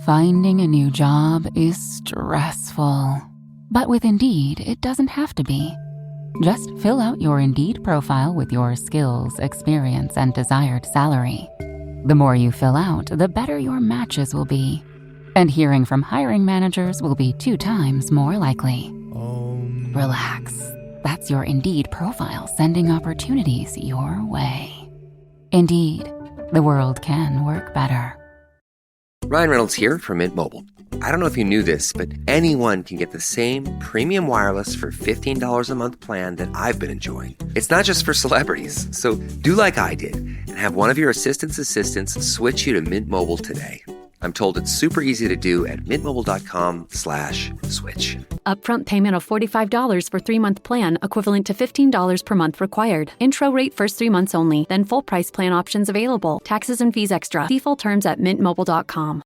Finding a new job is stressful. But with Indeed, it doesn't have to be. Just fill out your Indeed profile with your skills, experience, and desired salary. The more you fill out, the better your matches will be. And hearing from hiring managers will be 2 times more likely. Relax. That's your Indeed profile sending opportunities your way. Indeed, the world can work better. Ryan Reynolds here from Mint Mobile. I don't know if you knew this, but anyone can get the same premium wireless for $15 a month plan that I've been enjoying. It's not just for celebrities. So do like I did and have one of your assistants switch you to Mint Mobile today. I'm told it's super easy to do at mintmobile.com/switch. Upfront payment of $45 for 3-month plan, equivalent to $15 per month required. Intro rate first 3 months only, then full price plan options available. Taxes and fees extra. See full terms at mintmobile.com.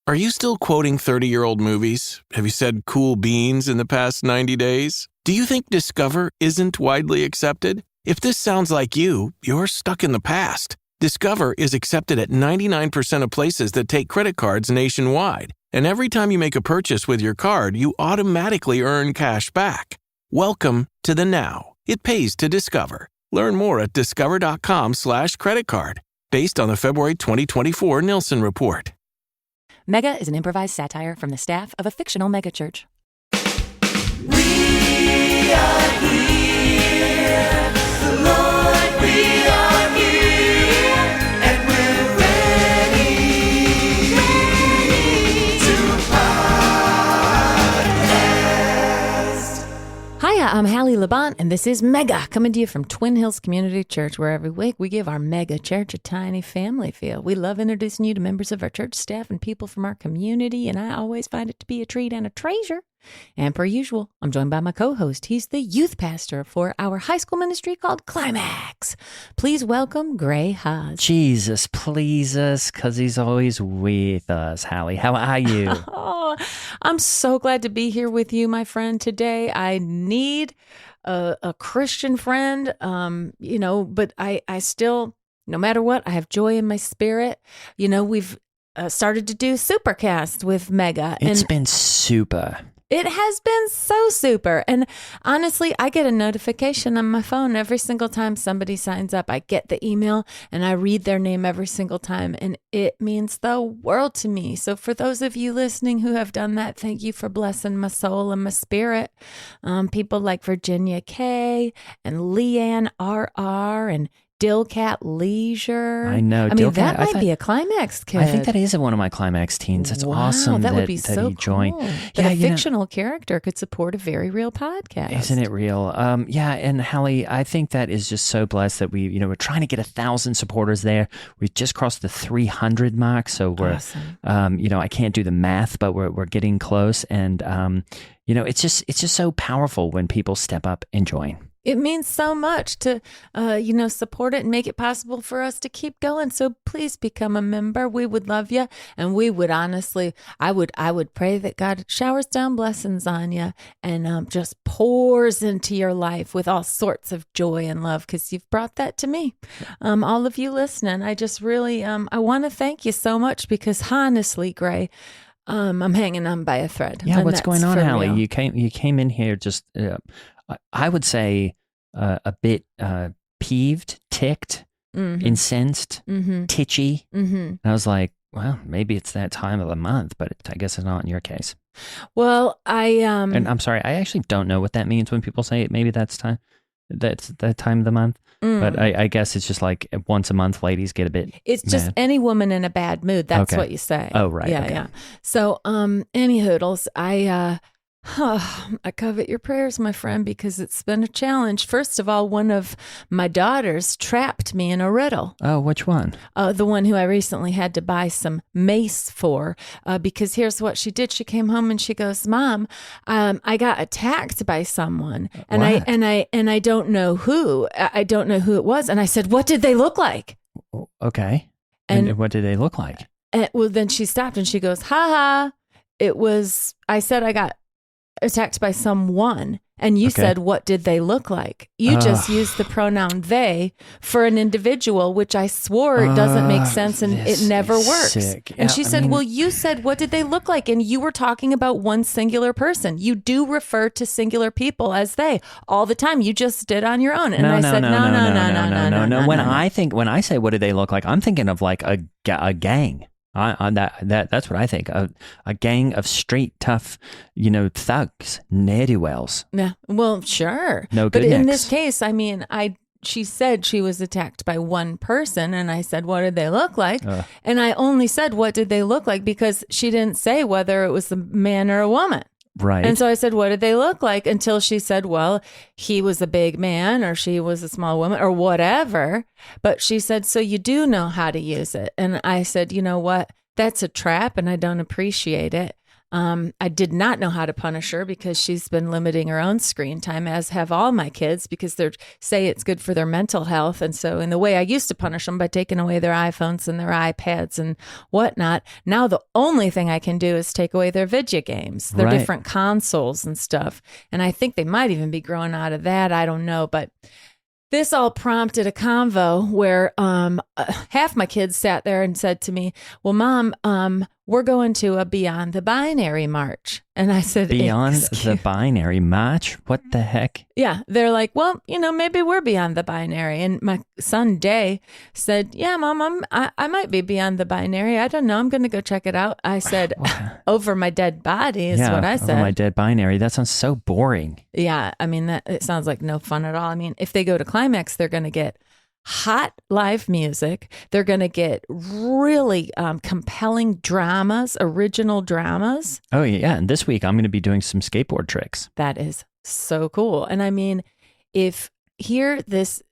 Are you still quoting 30-year-old movies? Have you said cool beans in the past 90 days? Do you think Discover isn't widely accepted? If this sounds like you, you're stuck in the past. Discover is accepted at 99% of places that take credit cards nationwide. And every time you make a purchase with your card, you automatically earn cash back. Welcome to the now. It pays to Discover. Learn more at discover.com/creditcard. Based on the February 2024 Nielsen Report. Mega is an improvised satire from the staff of a fictional megachurch. We are here, the Lord, we are here, and we're ready to podcast. Hiya, I'm Hallie Labont, and this is Mega, coming to you from Twin Hills Community Church, where every week we give our mega church a tiny family feel. We love introducing you to members of our church staff and people from our community, and I always find it to be a treat and a treasure. And per usual, I'm joined by my co-host. He's the youth pastor for our high school ministry called Climax. Please welcome Gray Haas. Jesus, please us, because he's always with us. Hallie, how are you? Oh, I'm so glad to be here with you, my friend, today. I need a Christian friend, but I still, no matter what, I have joy in my spirit. We've started to do Supercast with Mega. It's been super. It has been so super. And honestly, I get a notification on my phone every single time somebody signs up. I get the email and I read their name every single time. And it means the world to me. So for those of you listening who have done that, thank you for blessing my soul and my spirit. People like Virginia K and Leanne RR and Dillcat Leisure. I know. That might be a Climax kid. I think that is one of my Climax teens. That's awesome that would be so he joined. Cool. That a fictional character could support a very real podcast. Isn't it real? And Hallie, I think that is just so blessed that we're trying to get 1,000 supporters there. We've just crossed the 300 mark, so we're, awesome. I can't do the math, but we're getting close, and it's just so powerful when people step up and join. It means so much to, support it and make it possible for us to keep going. So please become a member. We would love you. And we would honestly, I would pray that God showers down blessings on you and just pours into your life with all sorts of joy and love, because you've brought that to me. All of you listening, I just really, I want to thank you so much, because honestly, Gray, I'm hanging on by a thread. Yeah, what's going on, Hallie? Real. You came in here just, I would say, a bit peeved, ticked, incensed, titchy. And I was like, well, maybe it's that time of the month, but I guess it's not in your case. Well, and I'm sorry, I actually don't know what that means when people say it. Maybe that's that time of the month. But I guess it's just like once a month, ladies get a bit It's just mad. any woman in a bad mood. That's Okay. what you say. Oh, right. Yeah, okay. yeah. So, any hoodles, I covet your prayers, my friend, because it's been a challenge. First of all, one of my daughters trapped me in a riddle. Oh, which one? The one who I recently had to buy some mace for, because here's what she did. She came home and she goes, "Mom, I got attacked by someone, and What? I don't know who. I don't know who it was." And I said, "What did they look like?" Okay. And what did they look like? Well, then she stopped and she goes, "Ha ha! It was." I said I got attacked by someone, And you Okay. said, what did they look like? You just used the pronoun they for an individual, which I swore it doesn't make sense and it this never is works. sick. And Yeah, she I said, mean- well, you said, what did they look like? And you were talking about one singular person. You do refer to singular people as they all the time. You just did on your own. And I said, no. When I say what do they look like, I'm thinking of like a gang. That's what I think. A gang of straight, tough, thugs, ne'er-do-wells. Yeah, well, sure. No but good in nicks. this case, I mean, she said she was attacked by one person, and I said, what did they look like? And I only said, what did they look like? Because she didn't say whether it was a man or a woman. Right. And so I said, what did they look like? Until she said, well, he was a big man or she was a small woman or whatever. But she said, so you do know how to use it. And I said, you know what? That's a trap and I don't appreciate it. I did not know how to punish her because she's been limiting her own screen time, as have all my kids, because they say it's good for their mental health. And so in the way I used to punish them by taking away their iPhones and their iPads and whatnot, now the only thing I can do is take away their video games, their Right. different consoles and stuff. And I think they might even be growing out of that. I don't know. But this all prompted a convo where half my kids sat there and said to me, well, Mom, we're going to a Beyond the Binary march. And I said, Beyond "Excuse-" the binary match? What the heck? Yeah, they're like, well, maybe we're beyond the binary. And my son Day said, yeah, Mom, I might be beyond the binary. I don't know. I'm going to go check it out. I said, over my dead body is what I over said. my dead binary. That sounds so boring. Yeah, I mean, it sounds like no fun at all. I mean, if they go to Climax, they're going to get hot live music. They're going to get really compelling dramas, original dramas. Oh, yeah. And this week I'm going to be doing some skateboard tricks. That is so cool. And I mean, if here this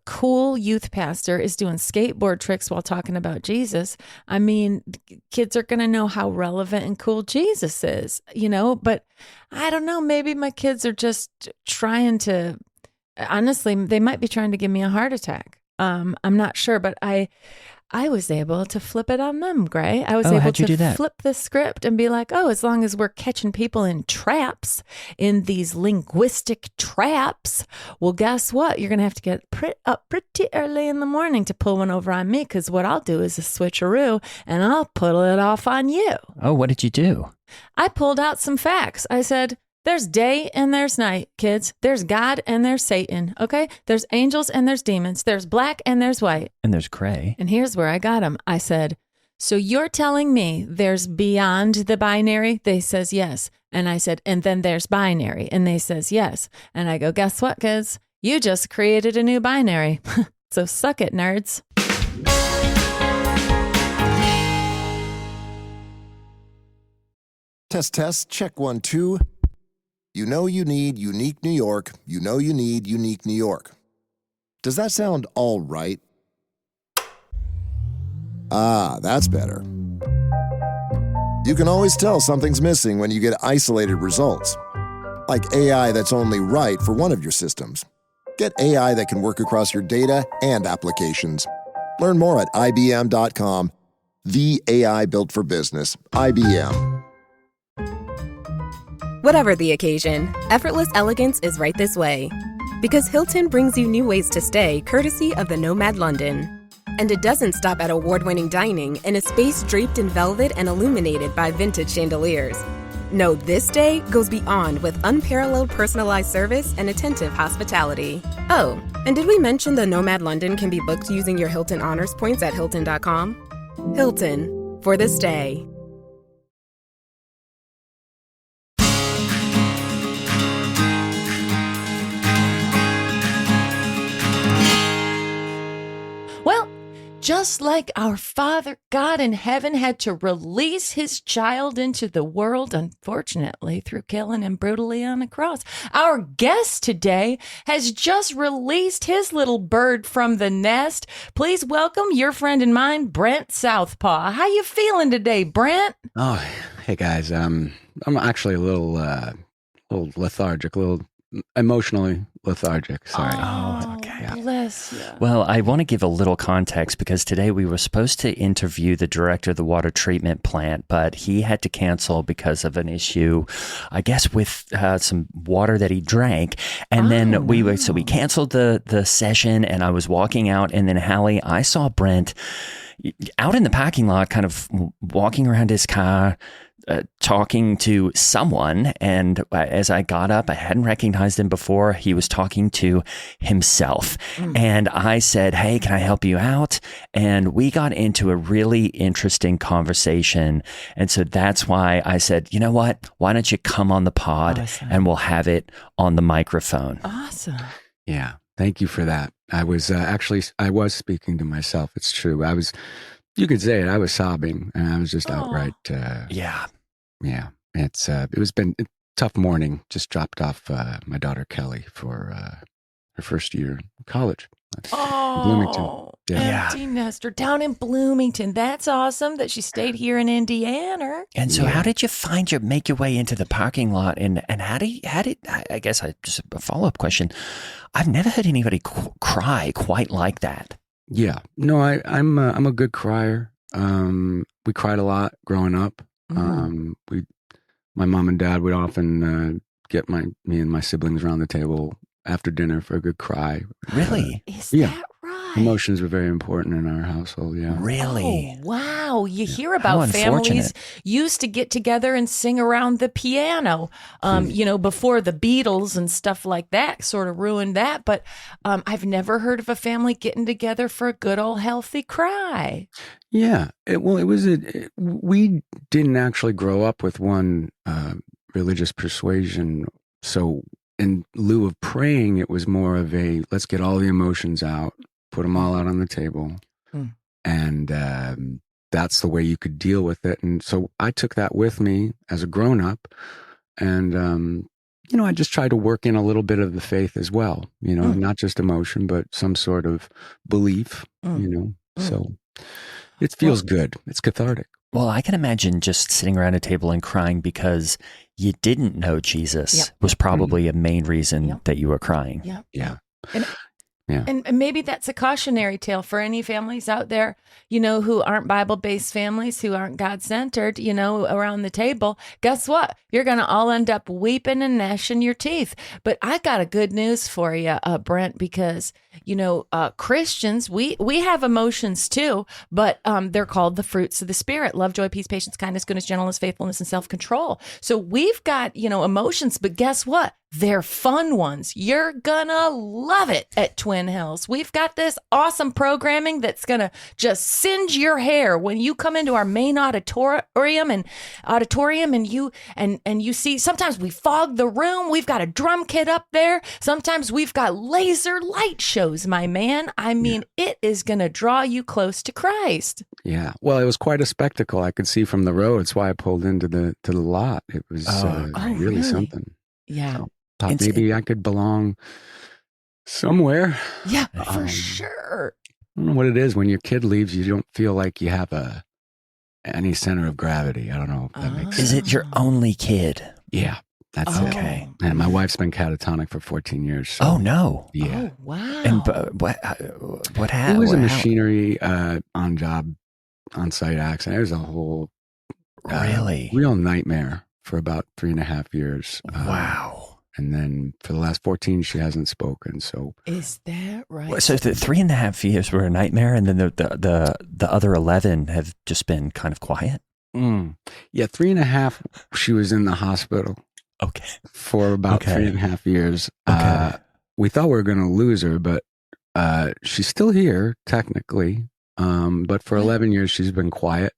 cool youth pastor is doing skateboard tricks while talking about Jesus, I mean, kids are going to know how relevant and cool Jesus is, but I don't know. Maybe my kids are just trying to, honestly, they might be trying to give me a heart attack. I'm not sure, but I was able to flip it on them, Gray. I was able how'd you do to that? flip the script and be like, oh, as long as we're catching people in traps, in these linguistic traps, well, guess what? You're going to have to get up pretty early in the morning to pull one over on me, because what I'll do is a switcheroo and I'll pull it off on you. Oh, what did you do? I pulled out some facts. I said, there's day and there's night, kids. There's God and there's Satan, okay? There's angels and there's demons. There's black and there's white. And there's gray. And here's where I got them. I said, so you're telling me there's beyond the binary? They says yes. And I said, and then there's binary. And they says yes. And I go, guess what, kids? You just created a new binary. So suck it, nerds. Test, check 1, 2. You know you need unique New York. You know you need unique New York. Does that sound all right? Ah, that's better. You can always tell something's missing when you get isolated results. Like AI that's only right for one of your systems. Get AI that can work across your data and applications. Learn more at IBM.com. The AI built for business. IBM. Whatever the occasion, effortless elegance is right this way. Because Hilton brings you new ways to stay courtesy of the Nomad London. And it doesn't stop at award-winning dining in a space draped in velvet and illuminated by vintage chandeliers. No, this day goes beyond with unparalleled personalized service and attentive hospitality. Oh, and did we mention the Nomad London can be booked using your Hilton Honors points at Hilton.com? Hilton, for the stay. Well, just like our Father God in heaven had to release his child into the world, unfortunately, through killing him brutally on a cross, our guest today has just released his little bird from the nest. Please welcome your friend and mine, Brent Southpaw. How you feeling today, Brent? Oh, hey guys. I'm actually a little lethargic, a little emotionally lethargic. Sorry. Oh, okay. Yeah. bless you. Well, I want to give a little context because today we were supposed to interview the director of the water treatment plant, but he had to cancel because of an issue, I guess, with some water that he drank. And then we canceled the session, and I was walking out, and then Hallie, I saw Brent out in the parking lot, kind of walking around his car, talking to someone. And as I got up, I hadn't recognized him before. He was talking to himself. And I said, hey, can I help you out? And we got into a really interesting conversation. And so that's why I said, you know what? Why don't you come on the pod and we'll have it on the microphone? Awesome. Yeah. Thank you for that. I was I was speaking to myself. It's true. You could say it. I was sobbing, and I was just outright. Yeah. It was been a tough morning. Just dropped off my daughter Kelly for her first year in college. In Bloomington. Empty nester down in Bloomington. That's awesome that she stayed here in Indiana. And so how did you make your way into the parking lot? And how did I guess just a follow-up question. I've never heard anybody cry quite like that. Yeah. No, I'm a good crier. We cried a lot growing up. My mom and dad would often get me and my siblings around the table after dinner for a good cry. Really? Is that right? Emotions were very important in our household. Yeah. Really? Oh, wow. You hear about families used to get together and sing around the piano, before the Beatles and stuff like that sort of ruined that. But I've never heard of a family getting together for a good old healthy cry. Yeah. We didn't actually grow up with one religious persuasion. So in lieu of praying, it was more of let's get all the emotions out, put them all out on the table. And that's the way you could deal with it. And so I took that with me as a grown up. And, I just tried to work in a little bit of the faith as well, not just emotion, but some sort of belief, So it feels good. It's cathartic. Well, I can imagine just sitting around a table and crying because you didn't know Jesus was probably a main reason that you were crying. Yeah. And maybe that's a cautionary tale for any families out there, who aren't Bible-based families, who aren't God-centered, around the table. Guess what? You're going to all end up weeping and gnashing your teeth. But I got a good news for you, Brent, because, Christians, we have emotions too, but they're called the fruits of the Spirit: love, joy, peace, patience, kindness, goodness, gentleness, faithfulness, and self-control. So we've got, emotions, but guess what? They're fun ones. You're gonna love it at Twin Hills. We've got this awesome programming that's gonna just singe your hair when you come into our main auditorium and you see, sometimes we fog the room. We've got a drum kit up there. Sometimes we've got laser light shows, my man. I mean, it is gonna draw you close to Christ. Yeah. Well, it was quite a spectacle. I could see from the road. That's why I pulled into the lot. It was really something. Yeah. So, thought maybe I could belong somewhere. Yeah, for sure. I don't know what it is. When your kid leaves, you don't feel like you have any center of gravity. I don't know if that makes sense. Is it your only kid? Yeah, that's it. Okay. And my wife's been catatonic for 14 years. So, oh, no. Yeah. Oh, wow. And what happened? It was a machinery on-job, on-site accident. It was a whole real nightmare for about 3.5 years. Wow. And then for the last 14, she hasn't spoken. So is that right? So the 3.5 years were a nightmare, and then the other 11 have just been kind of quiet. Yeah, 3.5. She was in the hospital. Okay. For about 3.5 years. Okay. We thought we were going to lose her, but she's still here technically. But for 11 years, she's been quiet.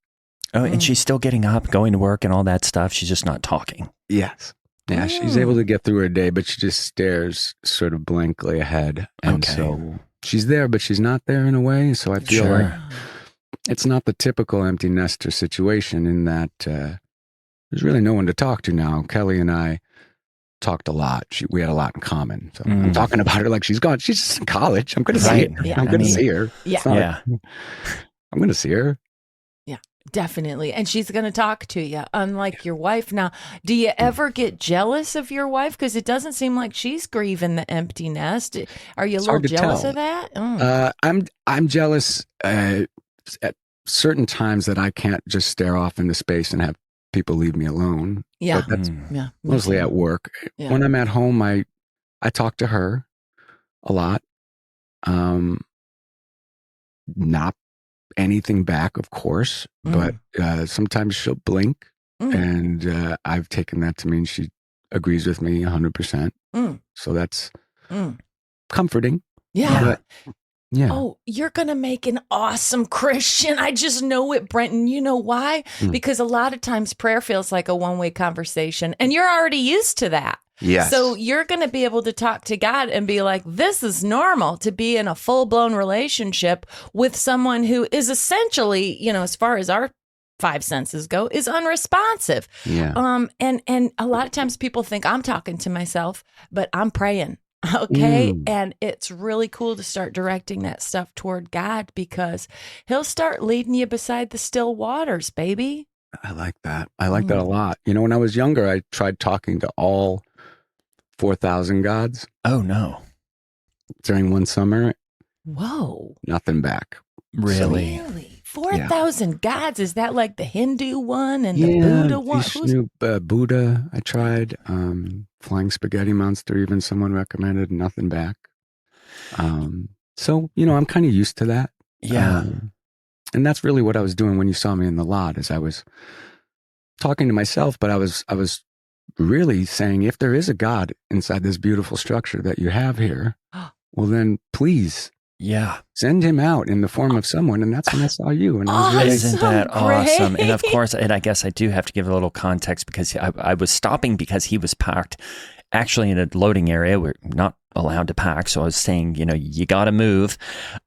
Oh, and she's still getting up, going to work, and all that stuff. She's just not talking. Yes. Yeah, she's able to get through her day, but she just stares sort of blankly ahead. And so she's there, but she's not there in a way. So I feel like it's not the typical empty nester situation in that there's really no one to talk to now. Kelly and I talked a lot. We had a lot in common. So I'm talking about her like she's gone. She's just in college. I'm going to see her. Yeah. I'm going to see her. Yeah. I'm going to see her. Definitely. And she's going to talk to you, unlike your wife. Now, do you ever get jealous of your wife? Because it doesn't seem like she's grieving the empty nest. Are you a little jealous of that? I'm jealous at certain times that I can't just stare off into space and have people leave me alone. Yeah. But that's Yeah. mostly at work. Yeah. When I'm at home, I talk to her a lot. Not anything back, of course, but sometimes she'll blink, and I've taken that to mean she agrees with me 100%. So that's comforting. Yeah. But, yeah. Oh, you're going to make an awesome Christian. I just know it, Brenton. You know why? Because a lot of times prayer feels like a one-way conversation, and you're already used to that. Yes. So you're going to be able to talk to God and be like, this is normal to be in a full-blown relationship with someone who is essentially, as far as our five senses go, is unresponsive. Yeah. And a lot of times people think I'm talking to myself, but I'm praying. Okay. And it's really cool to start directing that stuff toward God, because he'll start leading you beside the still waters, baby. I like that. I like that a lot. When I was younger, I tried talking to all 4,000 gods. Oh, no. During one summer. Whoa. Nothing back. Really? 4,000 gods? Is that like the Hindu one and the Buddha one? Vishnu, Buddha, I tried. Flying Spaghetti Monster, even someone recommended. Nothing back. So, I'm kind of used to that. Yeah. And that's really what I was doing when you saw me in the lot, is I was talking to myself, but I was really saying, if there is a God inside this beautiful structure that you have here, well, then please send him out in the form of someone. And that's when I saw you. And I was really, isn't that awesome? And of course, and I guess I do have to give a little context, because I was stopping because he was parked actually in a loading area. We're not allowed to park. So I was saying, you got to move.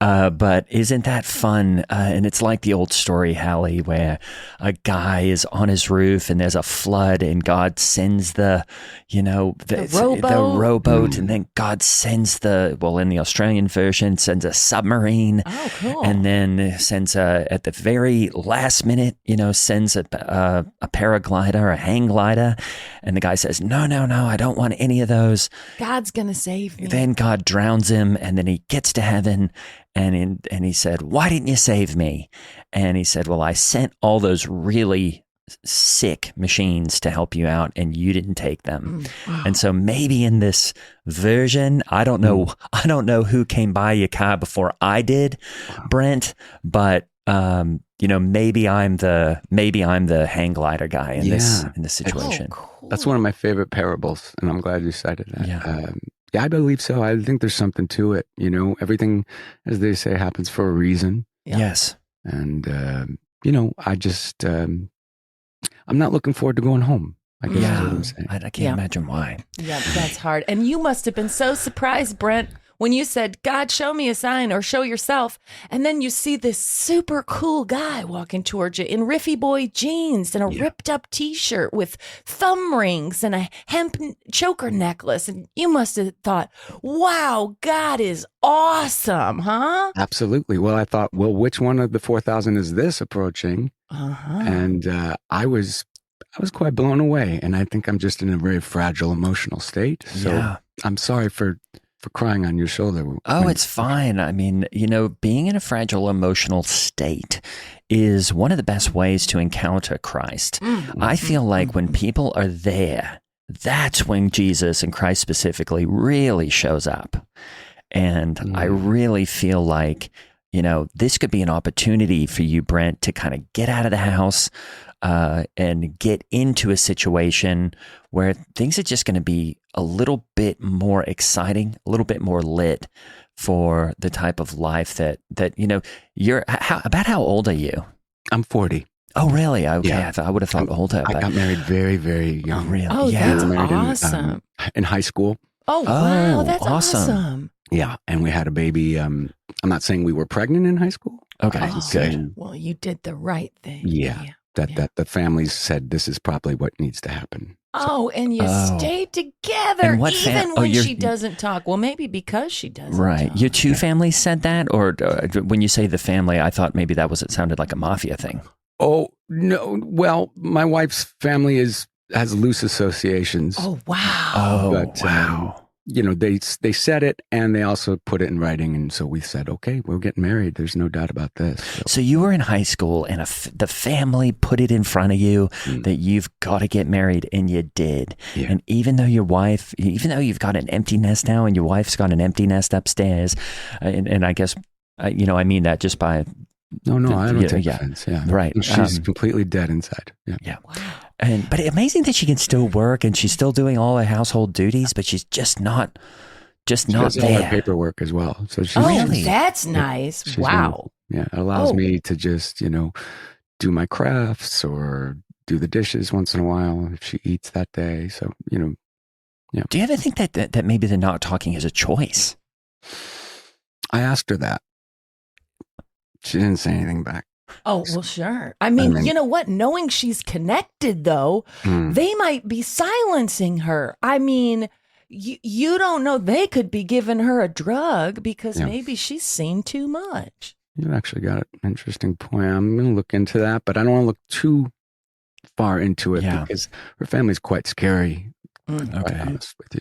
But isn't that fun? And it's like the old story, Hallie, where a guy is on his roof and there's a flood, and God sends the rowboat, and then God sends in the Australian version, sends a submarine. Oh, cool. And then sends at the very last minute, sends a paraglider, a hang glider. And the guy says, no, I don't want any of those. God's going to save me. Then God drowns him, and then he gets to heaven, and he said, why didn't you save me? And he said, well, I sent all those really sick machines to help you out, and you didn't take them. And so maybe in this version, I don't know who came by your car before I did, Brent, but maybe I'm the hang glider guy in this situation. Oh, cool. That's one of my favorite parables, and I'm glad you cited that. Yeah, I believe so. I think there's something to it. Everything, as they say, happens for a reason. Yes. And, I just, I'm not looking forward to going home. I guess that's what I'm saying. I can't imagine why. Yeah, that's hard. And you must have been so surprised, Brent, when you said, God, show me a sign, or show yourself. And then you see this super cool guy walking towards you in Riffy Boy jeans and a ripped up t-shirt with thumb rings and a hemp choker necklace. And you must have thought, wow, God is awesome, huh? Absolutely. Well, I thought, which one of the 4,000 is this approaching? And I was quite blown away. And I think I'm just in a very fragile emotional state. So I'm sorry for crying on your shoulder. It's fine. I mean, being in a fragile emotional state is one of the best ways to encounter Christ. I feel like when people are there, that's when Jesus, and Christ specifically, really shows up. And I really feel like, this could be an opportunity for you, Brent, to kind of get out of the house and get into a situation where things are just going to be a little bit more exciting, a little bit more lit for the type of life that you're. How old are you? I'm 40. Oh, really? Okay, yeah. I would have thought older. I got married very, very young. Oh, really? Oh, yeah. that's awesome. In high school. Oh, wow, that's awesome. Yeah, and we had a baby. I'm not saying we were pregnant in high school. Okay, good. Well, you did the right thing. Yeah. That the families said this is probably what needs to happen. Oh, and you stayed together even when she doesn't talk. Well, maybe because she doesn't. Right. Talk. Your two families said that, or when you say the family, I thought maybe it sounded like a mafia thing. Oh, no. Well, my wife's family has loose associations. Oh, wow. Oh, But, wow. They said it and they also put it in writing. And so we said, okay, we're getting married. There's no doubt about this. So you were in high school and the family put it in front of you that you've got to get married, and you did. Yeah. And even though you've got an empty nest now and your wife's got an empty nest upstairs, and I guess, I mean that just by... No, I don't take offense. Yeah. Right. She's completely dead inside. Yeah. Yeah. Wow. But amazing that she can still work and she's still doing all her household duties, but she's just not She does all there. her paperwork as well. So she's Really? That's nice. she's Wow. wonderful. Yeah. It allows me to just, do my crafts or do the dishes once in a while if she eats that day. So, yeah. Do you ever think that maybe the not talking is a choice? I asked her that. She didn't say anything back. Oh, well, sure. I mean, you know what? Knowing she's connected, though, they might be silencing her. I mean, you don't know. They could be giving her a drug because maybe she's seen too much. You actually got an interesting point. I'm going to look into that, but I don't want to look too far into it because her family's quite scary. To be quite honest with you.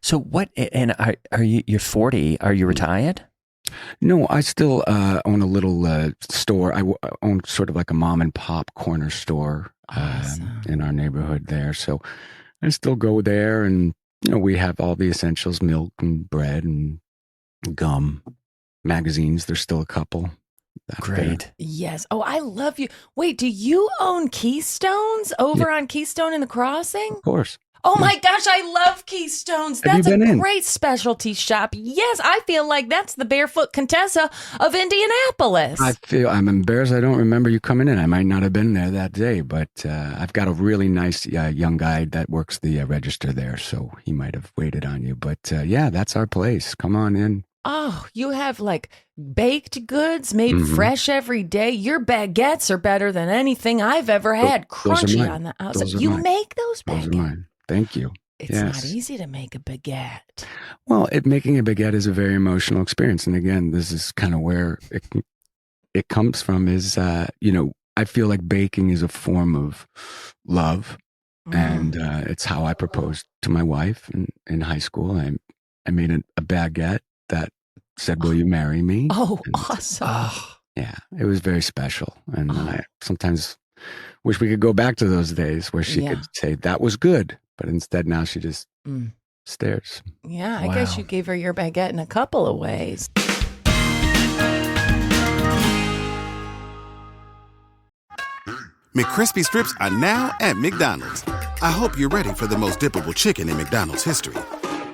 So what? And are you? You're 40. Are you retired? No, I still own a little store. I own sort of like a mom and pop corner store in our neighborhood there. So I still go there, and we have all the essentials: milk and bread and gum, magazines. There's still a couple. Great. There. Yes. Oh, I love you. Wait, do you own Keystones over on Keystone in the Crossing? Of course. Oh my gosh, I love Keystones. Have you That's a been in? great specialty shop. Yes, I feel like that's the Barefoot Contessa of Indianapolis. I'm embarrassed I don't remember you coming in. I might not have been there that day, but I've got a really nice young guy that works the register there, so he might have waited on you. But that's our place. Come on in. Oh, you have like baked goods made fresh every day. Your baguettes are better than anything I've ever had. Crunchy on the outside. You make those baguettes? Those are mine. Thank you. It's not easy to make a baguette. Well, making a baguette is a very emotional experience. And again, this is kind of where it comes from is, I feel like baking is a form of love. And it's how I proposed to my wife in high school. I made a baguette that said, "Will you marry me?" Oh, awesome. Yeah, it was very special. And I sometimes wish we could go back to those days where she could say, "That was good." But instead now she just stares. Yeah, I guess you gave her your baguette in a couple of ways. McCrispy strips are now at McDonald's. I hope you're ready for the most dippable chicken in McDonald's history.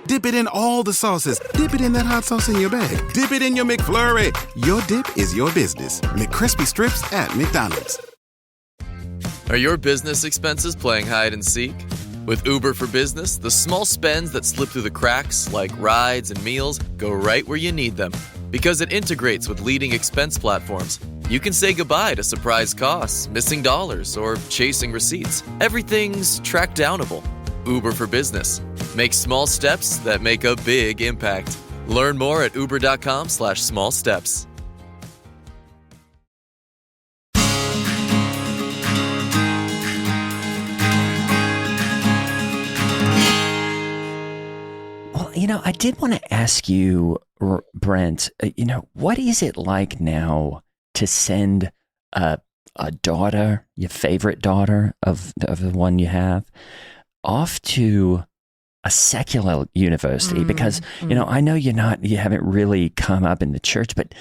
Dip it in all the sauces. Dip it in that hot sauce in your bag. Dip it in your McFlurry. Your dip is your business. McCrispy strips at McDonald's. Are your business expenses playing hide and seek? With Uber for Business, the small spends that slip through the cracks, like rides and meals, go right where you need them. Because it integrates with leading expense platforms, you can say goodbye to surprise costs, missing dollars, or chasing receipts. Everything's track downable. Uber for Business. Make small steps that make a big impact. Learn more at uber.com/small steps. I did want to ask you, Brent, what is it like now to send a daughter, your favorite daughter of the one you have, off to a secular university? Because, I know you haven't really come up in the church, but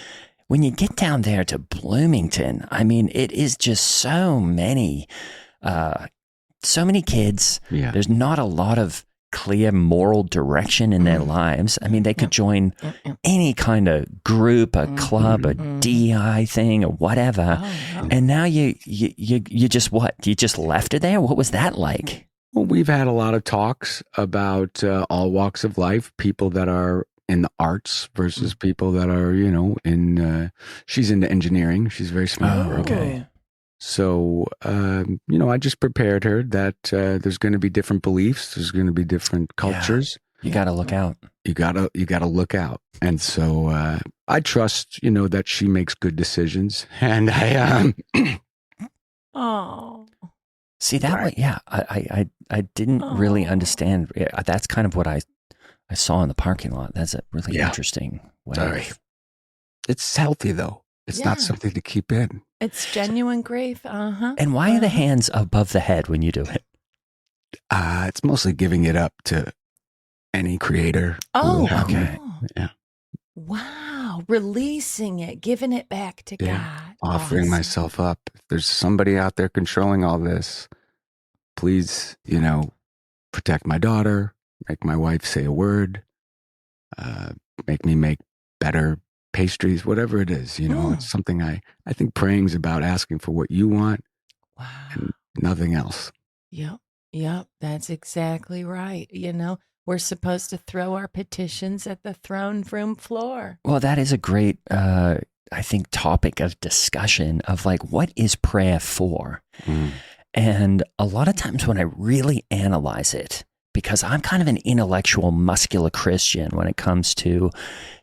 when you get down there to Bloomington, I mean, it is just so many kids. Yeah. There's not a lot of clear moral direction in their lives. I mean, they could join any kind of group, a club, a DEI thing, or whatever. And now you just what? You just left it there? What was that like? Well, we've had a lot of talks about all walks of life, people that are in the arts versus people that are, she's into engineering. She's very smart. Oh, okay. So, I just prepared her that there's going to be different beliefs. There's going to be different cultures. Yeah. You got to look out. You got to look out. And so I trust, that she makes good decisions. And Oh. See that way? Yeah, I didn't really understand. That's kind of what I saw in the parking lot. That's a really interesting way. Sorry. It's healthy though. It's not something to keep in. It's genuine grief. And why are the hands above the head when you do it? It's mostly giving it up to any creator. Oh, okay. Yeah. Wow. Releasing it, giving it back to God. Offering myself up. If there's somebody out there controlling all this, please, protect my daughter, make my wife say a word, make me make better pastries, whatever it is. It's something I think praying's about asking for what you want and nothing else. Yep. That's exactly right. We're supposed to throw our petitions at the throne room floor. Well, that is a great, I think, topic of discussion of like, what is prayer for? And a lot of times when I really analyze it, because I'm kind of an intellectual, muscular Christian when it comes to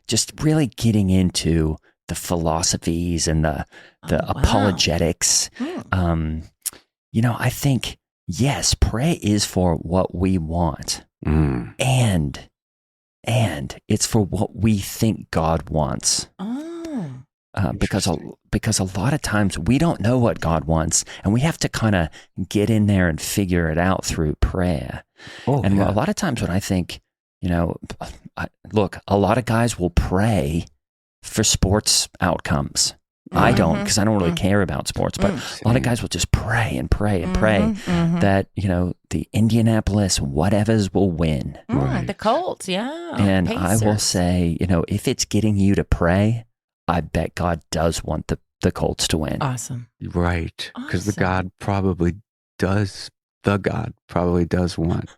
just really getting into the philosophies and the apologetics. I think, yes, prayer is for what we want. And it's for what we think God wants. Because a lot of times we don't know what God wants, and we have to kind of get in there and figure it out through prayer. A lot of times when I think, look, a lot of guys will pray for sports outcomes. I don't, because I don't really care about sports, but a lot of guys will just pray and pray and pray that, the Indianapolis whatevers will win. The Colts, yeah. And Pacers. I will say, if it's getting you to pray, I bet God does want the Colts to win. Awesome. Right. Because the God probably does want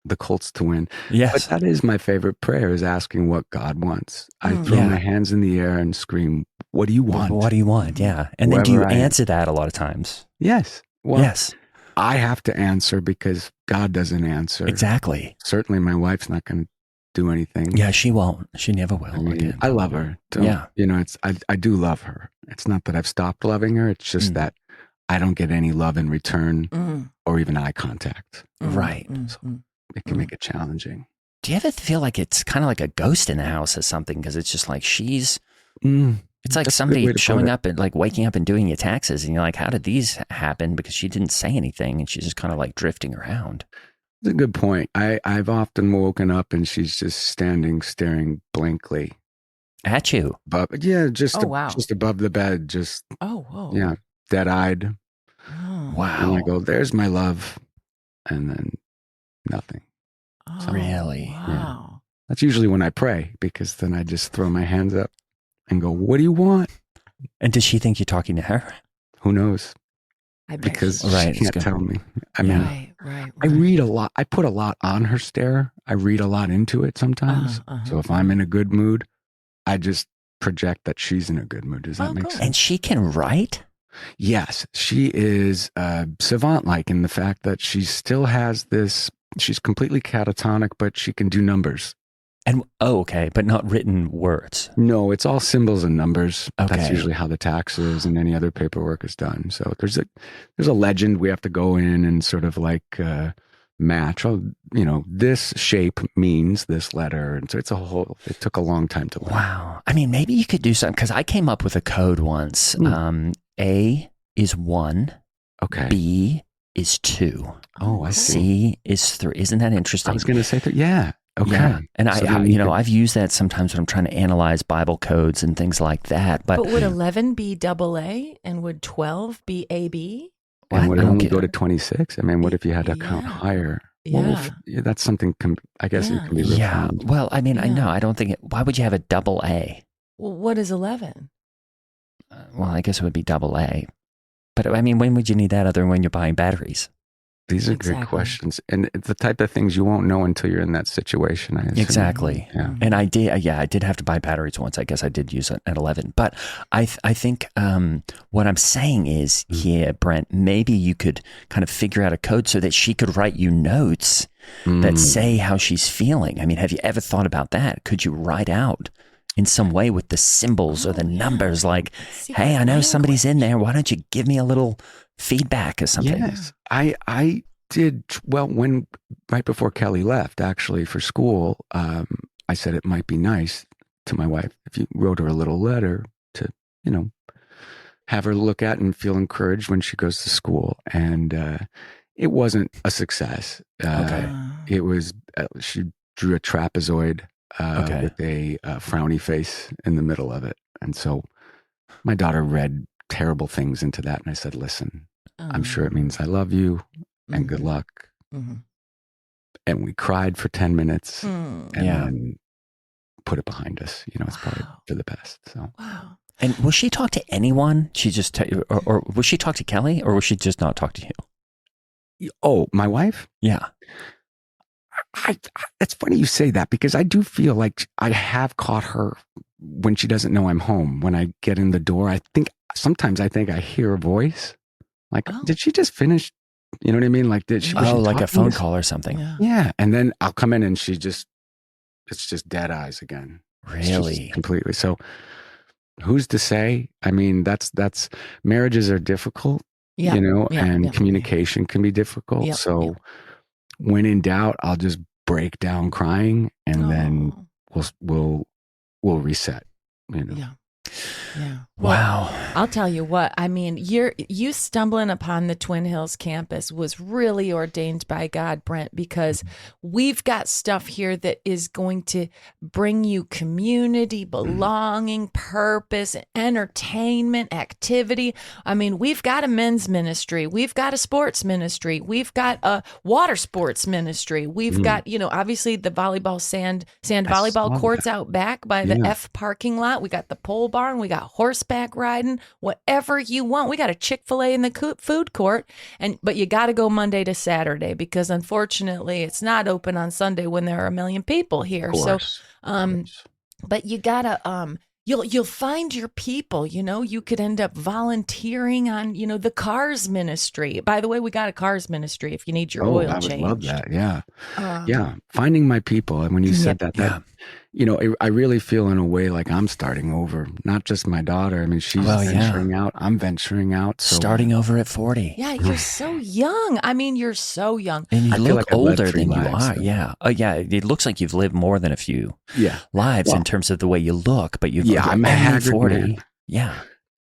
the Colts to win. Yes. But that is my favorite prayer, is asking what God wants. I throw my hands in the air and scream, what do you want? What do you want? Yeah. And then do you answer that a lot of times? Yes. Well, yes. I have to answer because God doesn't answer. Exactly. Certainly my wife's not going to do anything. Yeah, she won't. She never will. I love her. I do love her. It's not that I've stopped loving her. It's just that I don't get any love in return or even eye contact. Right. So it can make it challenging. Do you ever feel like it's kind of like a ghost in the house or something? Because it's just like it's like somebody showing up and like waking up and doing your taxes, and you're like, how did these happen? Because she didn't say anything, and she's just kind of like drifting around. That's a good point. I've often woken up and she's just standing, staring blankly at you. But yeah, just above the bed, just yeah, dead-eyed. Wow. And I go, "There's my love," and then nothing. So, really? Wow. Yeah. That's usually when I pray, because then I just throw my hands up and go, "What do you want?" And does she think you're talking to her? Who knows? Because she can't tell me. I mean, I read a lot. I put a lot on her stare. I read a lot into it sometimes. So if I'm in a good mood, I just project that she's in a good mood. Does that make sense? And she can write? Yes. She is savant-like in the fact that she still has this, she's completely catatonic, but she can do numbers. And okay, but not written words. No, it's all symbols and numbers. Okay. That's usually how the taxes and any other paperwork is done. So there's a legend we have to go in and sort of like match. Oh, this shape means this letter, and so it took a long time to learn. Wow. I mean, maybe you could do something, because I came up with a code once. A is 1. Okay. B is 2. Oh, I see. C is 3. Isn't that interesting? I was going to say that. Yeah. Okay. Yeah. And so I've used that sometimes when I'm trying to analyze Bible codes and things like that. But would 11 be AA, and would 12 be AB? And would it only go to 26? I mean, what if you had to count higher? Yeah. Well, that's something, I guess it can be refined. Yeah. Well, I mean, I know. I don't think why would you have a AA? Well, what is 11? Well, I guess it would be AA. But I mean, when would you need that other than when you're buying batteries? These are great questions. And it's the type of things you won't know until you're in that situation, I assume. Exactly. Yeah. And I did have to buy batteries once. I guess I did use it at 11. But I think what I'm saying is here, Brent, maybe you could kind of figure out a code so that she could write you notes that say how she's feeling. I mean, have you ever thought about that? Could you write out, in some way with the symbols or the numbers, like, Secret hey, I know somebody's in language. there. Why don't you give me a little feedback or something? Yes, I did. Well, when right before Kelly left, actually for school, I said it might be nice to my wife if you wrote her a little letter to, have her look at and feel encouraged when she goes to school. And it wasn't a success. It was she drew a trapezoid with a frowny face in the middle of it, and so my daughter read terrible things into that, and I said, "Listen, I'm sure it means I love you and good luck." And we cried for 10 minutes and then put it behind us. It's probably for the best. So. Wow. And will she talk to anyone? She just, or will she talk to Kelly, or will she just not talk to you? Oh, my wife? Yeah. It's funny you say that, because I do feel like I have caught her when she doesn't know I'm home. When I get in the door, sometimes I think I hear a voice. Like, did she just finish? You know what I mean? Like, was she like a talking phone to- call or something. Yeah. And then I'll come in and it's just dead eyes again. It's just Really? completely. So who's to say? I mean, that's marriages are difficult, and communication can be difficult. Yep, So when in doubt, I'll just break down crying, and then we'll reset, Yeah. Wow. I'll tell you what, I mean, you stumbling upon the Twin Hills campus was really ordained by God, Brent, because we've got stuff here that is going to bring you community, belonging, purpose, entertainment, activity. I mean, we've got a men's ministry. We've got a sports ministry. We've got a water sports ministry. We've got, obviously the volleyball sand volleyball courts out back by the F parking lot. We got the pole barn. We got horseback riding, whatever you want. We got a Chick-fil-A in the food court, but you got to go Monday to Saturday, because unfortunately it's not open on Sunday when there are a million people here. So, but you gotta, you'll find your people. You could end up volunteering on, the cars ministry. By the way, we got a cars ministry if you need your oil changed. I would love that. Yeah. Finding my people. And when you said that, I really feel in a way like I'm starting over, not just my daughter. I mean, she's venturing out. I'm venturing out. So. Starting over at 40. Yeah, you're so young. I mean, you're so young. And you look like older than you lives, are. so. Yeah. Yeah. It looks like you've lived more than a few lives in terms of the way you look, but you're I'm a haggard 40. man. Yeah.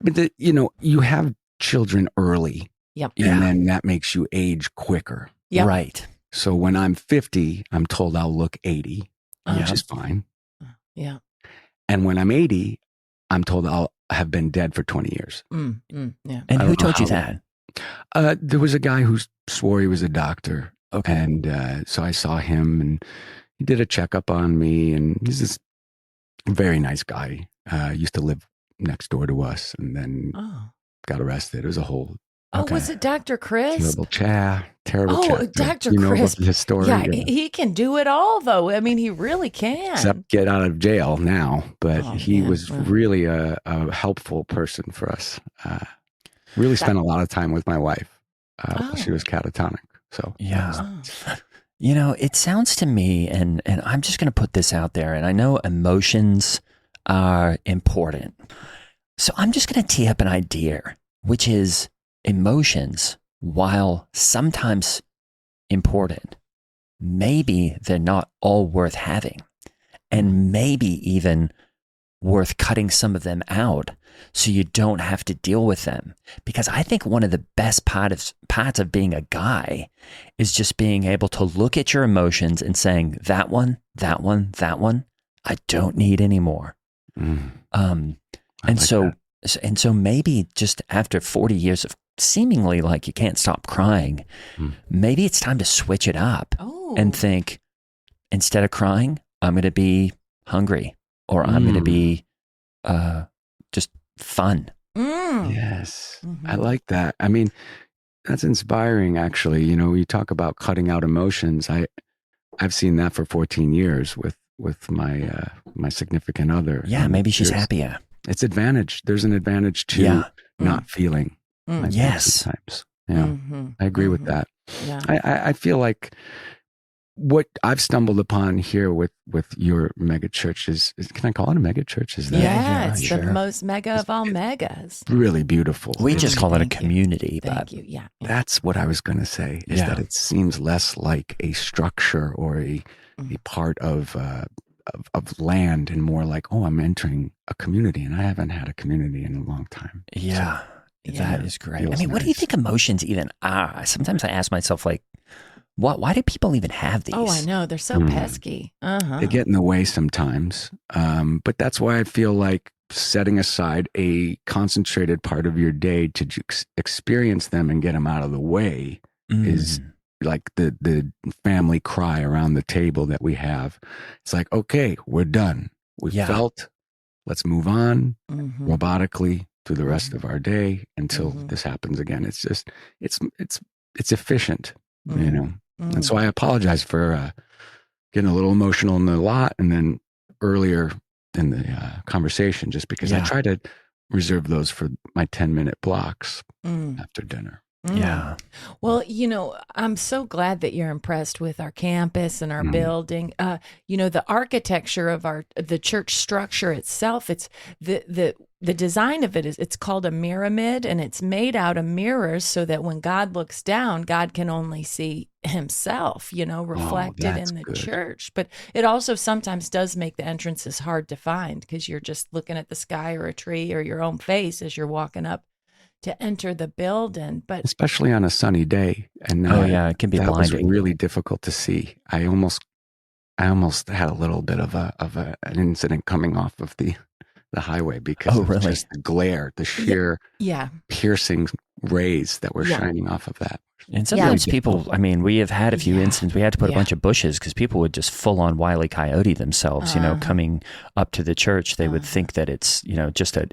But you have children early. Yep. And then that makes you age quicker. Yep. Right. So when I'm 50, I'm told I'll look 80, which is fine. Yeah. And when I'm 80, I'm told I'll have been dead for 20 years. Yeah. And I who don't know told you how- that? There was a guy who swore he was a doctor. Okay. And so I saw him, and he did a checkup on me, and he's this very nice guy. Used to live next door to us, and then got arrested. It was a whole was it Dr. Chris? terrible chat. Dr. You know Chris. about his story? Yeah, he can do it all, though. I mean, he really can. Except get out of jail now. But he man. was really a helpful person for us. Really spent a lot of time with my wife. She was catatonic. So Yeah. It sounds to me, and I'm just going to put this out there, and I know emotions are important. So I'm just going to tee up an idea, which is emotions, while sometimes important, maybe they're not all worth having, and maybe even worth cutting some of them out so you don't have to deal with them. Because I think one of the best parts of being a guy is just being able to look at your emotions and saying, that one, I don't need anymore. And so maybe just after 40 years of seemingly like you can't stop crying, maybe it's time to switch it up and think, instead of crying, I'm going to be hungry, or I'm going to be just fun. Yes, I like that. I mean, that's inspiring, actually. You talk about cutting out emotions. I've seen that for 14 years with my my significant other. Yeah, And maybe she's happier. It's advantage. There's an advantage to not feeling. I think Yes. sometimes. Yeah, I agree with that. Yeah. I feel like what I've stumbled upon here with your mega church is can I call it a mega church? Is that it's sure. the most mega of all megas. Really beautiful. We just call it a Thank you. community, Thank but you. Yeah. That's what I was going to say, is that it seems less like a structure or a part of land and more like, oh, I'm entering a community, and I haven't had a community in a long time. Yeah, that is great. I feels mean, what do you nice. think emotions even are? Sometimes I ask myself, like, why do people even have these? Oh, I know. They're so pesky. They get in the way sometimes. But that's why I feel like setting aside a concentrated part of your day to experience them and get them out of the way is like the family cry around the table that we have. It's like, okay, we're done. We felt, let's move on robotically through the rest of our day until this happens again. It's just, it's efficient, you know? And so I apologize for getting a little emotional in the lot and then earlier in the conversation, just because I try to reserve those for my 10-minute blocks after dinner. Yeah. Well, you know, I'm so glad that you're impressed with our campus and our building. You know, the architecture of the church structure itself, it's the design of it's called a pyramid, and it's made out of mirrors so that when God looks down, God can only see himself, you know, reflected in the church. But it also sometimes does make the entrances hard to find because you're just looking at the sky or a tree or your own face as you're walking up to enter the building. But especially on a sunny day, and it can be that blinding. was really difficult to see. I almost had a little bit of an incident coming off of the highway because of just the glare, the sheer piercing rays that were shining off of that. And sometimes people, I mean, we have had a few instances. We had to put a bunch of bushes because people would just full on Wile E. Coyote themselves, you know, coming up to the church. They would think that it's, you know, just an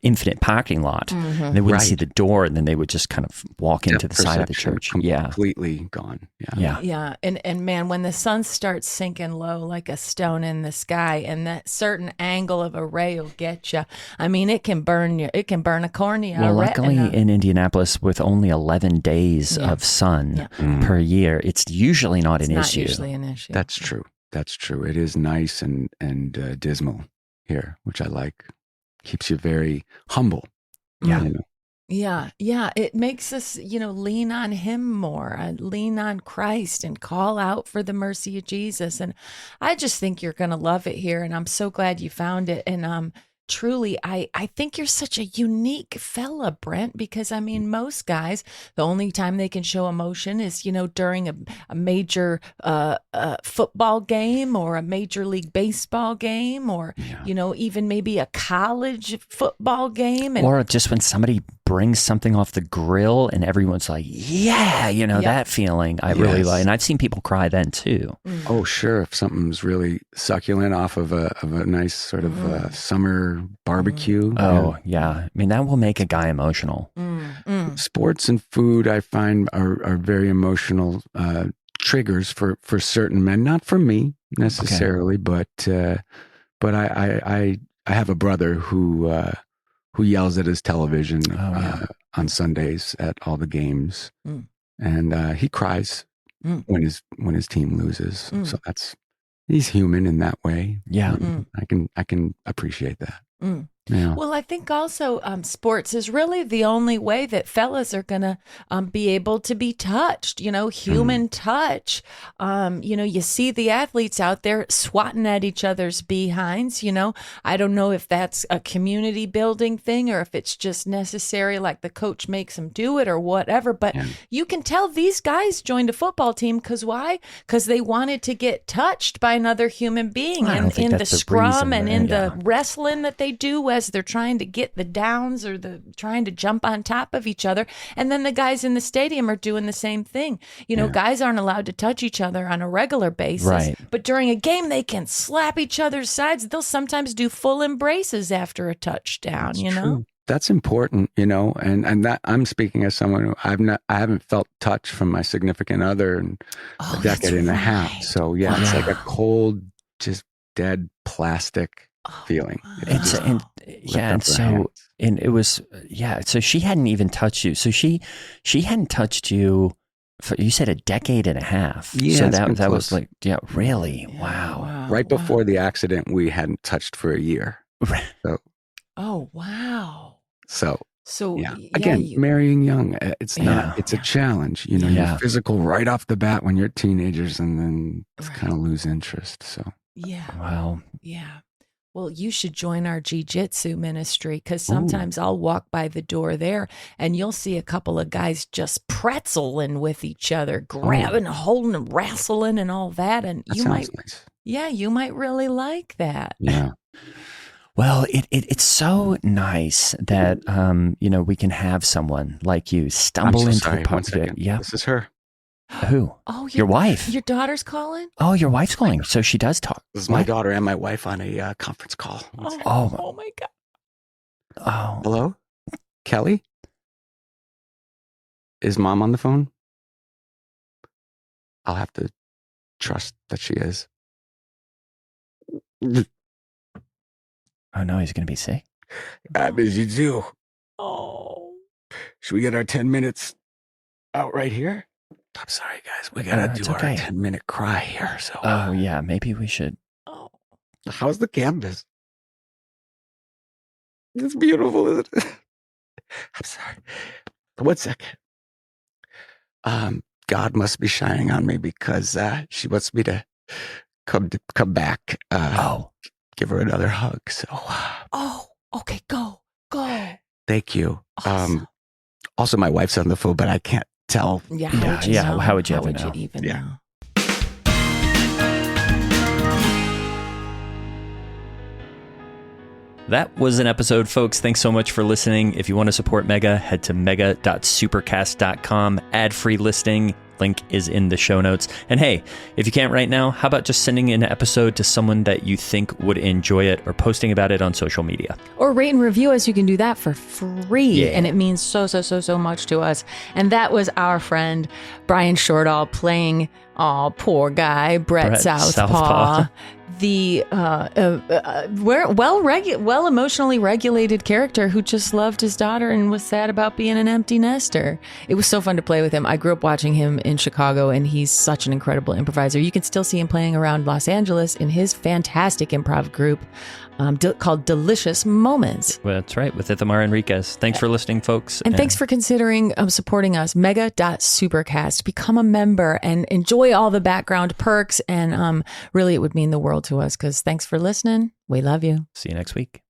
infinite parking lot. And they wouldn't see the door, and then they would just kind of walk into the side of the church. Completely gone. Yeah. And man, when the sun starts sinking low like a stone in the sky, and that certain angle of a ray will get you. I mean, it can burn you. It can burn a cornea. Well, luckily in Indianapolis, with only 11 days of sun per year, it's usually not an issue. Usually an issue. That's true. It is nice and dismal here, which I like. Keeps you very humble. Yeah. You know? Yeah. It makes us, you know, lean on him more, lean on Christ and call out for the mercy of Jesus. And I just think you're going to love it here. And I'm so glad you found it. And truly, I think you're such a unique fella, Brent, because I mean, most guys, the only time they can show emotion is, you know, during a major football game or a major league baseball game or, you know, even maybe a college football game. Or just when somebody brings something off the grill and everyone's like, yeah, you know, that feeling I really like. And I've seen people cry then too. Oh, sure. If something's really succulent off of a nice sort of summer barbecue. Oh, yeah. I mean, that will make a guy emotional. Sports and food, I find, are very emotional triggers for certain men. Not for me necessarily, but I have a brother who yells at his television on Sundays at all the games, and he cries when his team loses. So he's human in that way. Yeah, I can appreciate that. Yeah. Well, I think also sports is really the only way that fellas are going to be able to be touched, you know, human touch. You know, you see the athletes out there swatting at each other's behinds, you know. I don't know if that's a community building thing or if it's just necessary, like the coach makes them do it or whatever. But you can tell these guys joined a football team because why? Because they wanted to get touched by another human being in the scrum and in the wrestling that they do as they're trying to get the downs or trying to jump on top of each other. And then the guys in the stadium are doing the same thing. You know, guys aren't allowed to touch each other on a regular basis. Right. But during a game, they can slap each other's sides. They'll sometimes do full embraces after a touchdown, That's you know? true. That's important, you know, and that I'm speaking as someone who I haven't felt touch from my significant other in a decade and a half. So it's like a cold, just dead plastic feeling. So it was so she hadn't even touched you. So she hadn't touched you You said a decade and a half. Yeah, so it's been that was close. like, yeah, really? Wow. Right before the accident, we hadn't touched for a year. So, Oh, wow. so So, again, marrying young, it's not, it's a challenge. You know, Yeah. you're physical right off the bat when you're teenagers and then kind of lose interest. So, yeah. Wow. Yeah. Well, you should join our jiu-jitsu ministry because sometimes I'll walk by the door there and you'll see a couple of guys just pretzeling with each other, grabbing, holding, and wrestling and all that. And that you sounds might, nice. yeah, you might really like that. Yeah. Well, it's so nice that we can have someone like you stumble I'm so into sorry. the One second. Yeah. This is her. Who? Oh, your wife. Your daughter's calling? Oh, your wife's calling. So she does talk. This is my daughter and my wife on a conference call. Oh my God. Oh. Hello? Kelly? Is mom on the phone? I'll have to trust that she is. Oh no, he's going to be sick. I miss you too. Oh. Should we get our 10 minutes out right here? I'm sorry, guys. We got to do our 10-minute cry here. So. Oh, yeah. Maybe we should. Oh. How's the canvas? It's beautiful, isn't it? I'm sorry. 1 second. God must be shining on me because she wants me to come back. Give her another hug. So. Oh, okay. Go. Thank you. Awesome. Also, my wife's on the phone, but I can't tell. Yeah. How would you ever know? Even know? That was an episode, folks. Thanks so much for listening. If you want to support Mega, head to mega.supercast.com. Ad-free listing. Link is in the show notes. And hey, if you can't right now, how about just sending an episode to someone that you think would enjoy it or posting about it on social media? Or rate and review us. You can do that for free. Yeah. And it means so much to us. And that was our friend Brian Shortall playing, poor guy, Brett Southpaw. The well emotionally regulated character who just loved his daughter and was sad about being an empty nester. It was so fun to play with him. I grew up watching him in Chicago, and he's such an incredible improviser. You can still see him playing around Los Angeles in his fantastic improv group called Delicious Moments. Well, that's right, with Ithamar Enriquez. Thanks for listening, folks. And thanks for considering supporting us. Mega.supercast. Become a member and enjoy all the background perks. And really, it would mean the world to us because thanks for listening. We love you. See you next week.